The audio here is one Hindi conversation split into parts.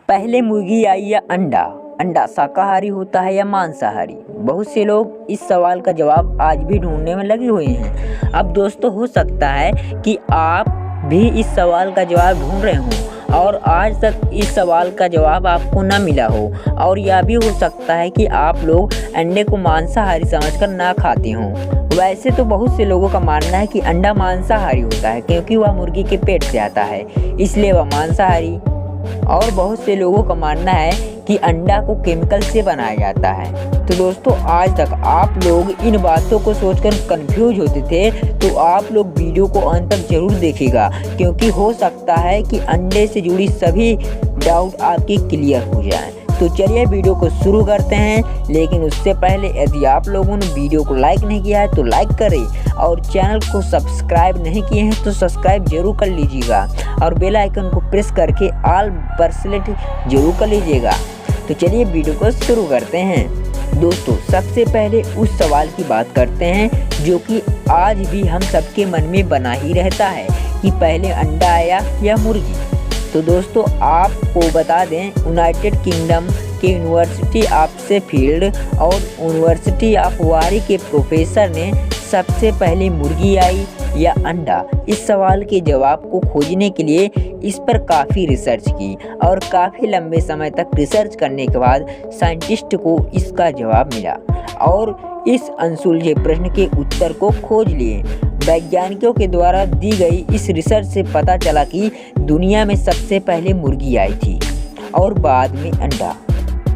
पहले मुर्गी आई या अंडा? अंडा शाकाहारी होता है या मांसाहारी? बहुत से लोग इस सवाल का जवाब आज भी ढूंढने में लगे हुए हैं। अब दोस्तों, हो सकता है कि आप भी इस सवाल का जवाब ढूंढ रहे हों और आज तक इस सवाल का जवाब आपको न मिला हो, और यह भी हो सकता है कि आप लोग अंडे को मांसाहारी समझकर ना खाते हों। वैसे तो बहुत से लोगों का मानना है कि अंडा मांसाहारी होता है क्योंकि वह मुर्गी के पेट से आता है, इसलिए वह मांसाहारी। और बहुत से लोगों का मानना है कि अंडा को केमिकल से बनाया जाता है। तो दोस्तों, आज तक आप लोग इन बातों को सोचकर कंफ्यूज होते थे, तो आप लोग वीडियो को अंत तक जरूर देखिएगा, क्योंकि हो सकता है कि अंडे से जुड़ी सभी डाउट आपकी क्लियर हो जाएं। तो चलिए वीडियो को शुरू करते हैं, लेकिन उससे पहले यदि आप लोगों ने वीडियो को लाइक नहीं किया है तो लाइक करें, और चैनल को सब्सक्राइब नहीं किए हैं तो सब्सक्राइब जरूर कर लीजिएगा, और बेल आइकन को प्रेस करके ऑल पर सेलेक्ट जरूर कर लीजिएगा। तो चलिए वीडियो को शुरू करते हैं। दोस्तों, सबसे पहले उस सवाल की बात करते हैं जो कि आज भी हम सबके मन में बना ही रहता है कि पहले अंडा आया या मुर्गी। तो दोस्तों, आपको बता दें, यूनाइटेड किंगडम के यूनिवर्सिटी ऑफ शेफील्ड और यूनिवर्सिटी ऑफ वारी के प्रोफेसर ने सबसे पहले मुर्गी आई या अंडा, इस सवाल के जवाब को खोजने के लिए इस पर काफ़ी रिसर्च की, और काफ़ी लंबे समय तक रिसर्च करने के बाद साइंटिस्ट को इसका जवाब मिला और इस अनसुलझे प्रश्न के उत्तर को खोज लिए। वैज्ञानिकों के द्वारा दी गई इस रिसर्च से पता चला कि दुनिया में सबसे पहले मुर्गी आई थी और बाद में अंडा।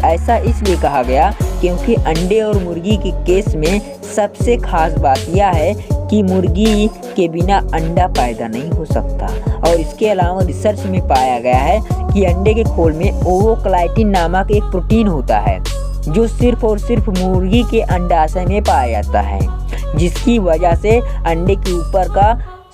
ऐसा इसलिए कहा गया क्योंकि अंडे और मुर्गी के केस में सबसे खास बात यह है कि मुर्गी के बिना अंडा पैदा नहीं हो सकता, और इसके अलावा रिसर्च में पाया गया है कि अंडे के खोल में ओवोक्लाइटिन नामक एक प्रोटीन होता है जो सिर्फ और सिर्फ मुर्गी के अंडाशय में पाया जाता है, जिसकी वजह से अंडे के ऊपर का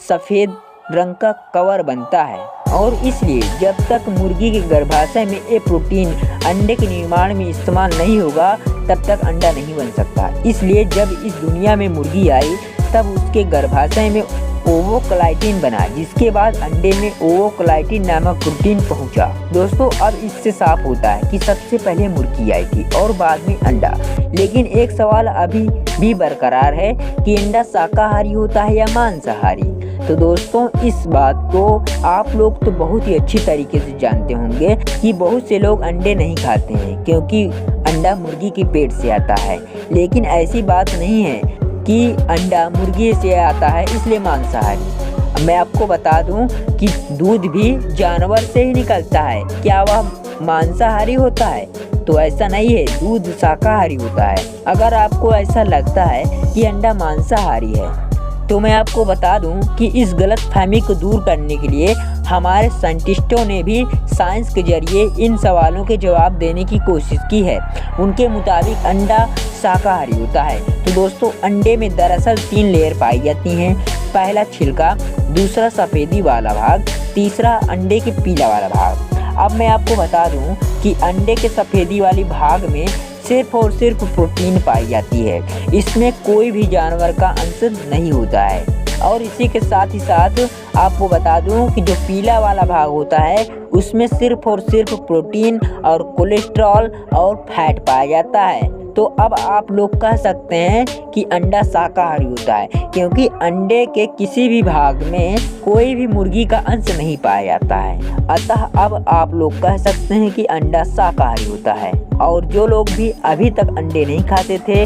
सफ़ेद रंग का कवर बनता है, और इसलिए जब तक मुर्गी के गर्भाशय में ये प्रोटीन अंडे के निर्माण में इस्तेमाल नहीं होगा तब तक अंडा नहीं बन सकता। इसलिए जब इस दुनिया में मुर्गी आई तब उसके गर्भाशय में ओवोक्लाइटिन बना, जिसके बाद अंडे में ओवोक्लाइटिन नामक प्रोटीन पहुंचा। दोस्तों, अब इससे साफ होता है कि सबसे पहले मुर्गी आई थी और बाद में अंडा। लेकिन एक सवाल अभी भी बरकरार है कि अंडा शाकाहारी होता है या मांसाहारी। तो दोस्तों, इस बात को आप लोग तो बहुत ही अच्छी तरीके से जानते होंगे कि बहुत से लोग अंडे नहीं खाते हैं क्योंकि अंडा मुर्गी के पेट से आता है, लेकिन ऐसी बात नहीं है कि अंडा मुर्गी से आता है इसलिए मांसाहारी। मैं आपको बता दूं कि दूध भी जानवर से ही निकलता है, क्या वह मांसाहारी होता है? तो ऐसा नहीं है, दूध शाकाहारी होता है। अगर आपको ऐसा लगता है कि अंडा मांसाहारी है तो मैं आपको बता दूं कि इस गलतफहमी को दूर करने के लिए हमारे साइंटिस्टों ने भी साइंस के जरिए इन सवालों के जवाब देने की कोशिश की है। उनके मुताबिक अंडा शाकाहारी होता है। तो दोस्तों, अंडे में दरअसल 3 लेयर पाई जाती हैं। पहला छिलका, दूसरा सफ़ेदी वाला भाग, तीसरा अंडे के पीला वाला भाग। अब मैं आपको बता दूं कि अंडे के सफ़ेदी वाली भाग में सिर्फ और सिर्फ प्रोटीन पाई जाती है, इसमें कोई भी जानवर का अंश नहीं होता है। और इसी के साथ ही साथ आपको बता दूं कि जो पीला वाला भाग होता है उसमें सिर्फ और सिर्फ प्रोटीन और कोलेस्ट्रॉल और फैट पाया जाता है। तो अब आप लोग कह सकते हैं कि अंडा शाकाहारी होता है क्योंकि अंडे के किसी भी भाग में कोई भी मुर्गी का अंश नहीं पाया जाता है। अतः अब आप लोग कह सकते हैं कि अंडा शाकाहारी होता है, और जो लोग भी अभी तक अंडे नहीं खाते थे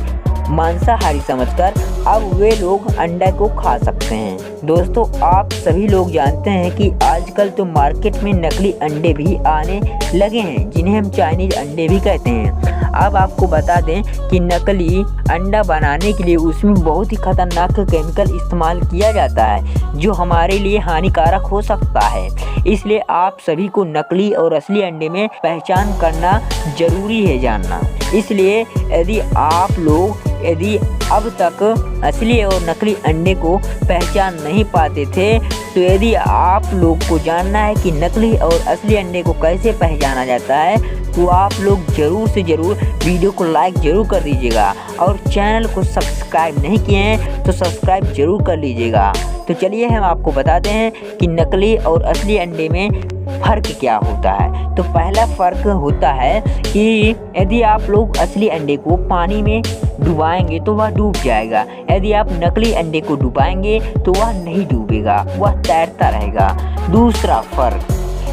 मांसाहारी समझकर, अब वे लोग अंडा को खा सकते हैं। दोस्तों, आप सभी लोग जानते हैं कि आजकल तो मार्केट में नकली अंडे भी आने लगे हैं, जिन्हें हम चाइनीज अंडे भी कहते हैं। अब आपको बता दें कि नकली अंडा बनाने के लिए उसमें बहुत ही खतरनाक केमिकल इस्तेमाल किया जाता है जो हमारे लिए हानिकारक हो सकता है। इसलिए आप सभी को नकली और असली अंडे में पहचान करना जरूरी है जानना। इसलिए यदि अब तक असली और नकली अंडे को पहचान नहीं पाते थे, तो यदि आप लोग को जानना है कि नकली और असली अंडे को कैसे पहचाना जाता है, तो आप लोग ज़रूर से ज़रूर वीडियो को लाइक ज़रूर कर दीजिएगा, और चैनल को सब्सक्राइब नहीं किए हैं तो सब्सक्राइब ज़रूर कर लीजिएगा। तो चलिए हम आपको बताते हैं कि नकली और असली अंडे में फ़र्क क्या होता है? तो पहला फ़र्क होता है कि यदि आप लोग असली अंडे को पानी में डुबाएंगे तो वह डूब जाएगा। यदि आप नकली अंडे को डुबाएंगे तो वह नहीं डूबेगा, वह तैरता रहेगा। दूसरा फ़र्क,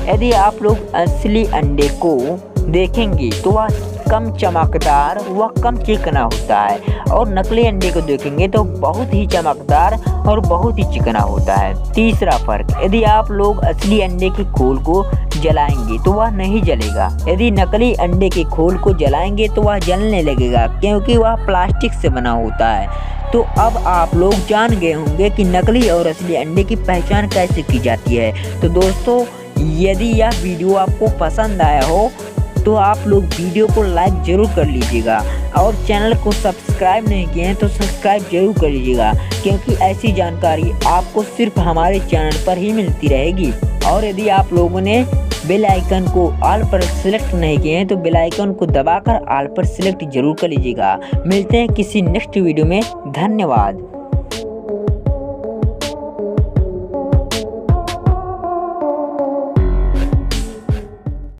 यदि आप लोग असली अंडे को देखेंगे तो वह कम चमकदार व कम चिकना होता है, और नकली अंडे को देखेंगे तो बहुत ही चमकदार और बहुत ही चिकना होता है। तीसरा फ़र्क, यदि आप लोग असली अंडे के खोल को जलाएंगे तो वह नहीं जलेगा। यदि नकली अंडे के खोल को जलाएंगे तो वह जलने लगेगा, क्योंकि वह प्लास्टिक से बना होता है। तो अब आप लोग जान गए होंगे कि नकली और असली अंडे की पहचान कैसे की जाती है। तो दोस्तों, यदि यह वीडियो आपको पसंद आया हो तो आप लोग वीडियो को लाइक ज़रूर कर लीजिएगा, और चैनल को सब्सक्राइब नहीं किए हैं तो सब्सक्राइब जरूर कर लीजिएगा, क्योंकि ऐसी जानकारी आपको सिर्फ हमारे चैनल पर ही मिलती रहेगी। और यदि आप लोगों ने बेल आइकन को ऑल पर सिलेक्ट नहीं किए हैं तो बेल आइकन को दबाकर ऑल पर सिलेक्ट जरूर कर लीजिएगा। मिलते हैं किसी नेक्स्ट वीडियो में। धन्यवाद।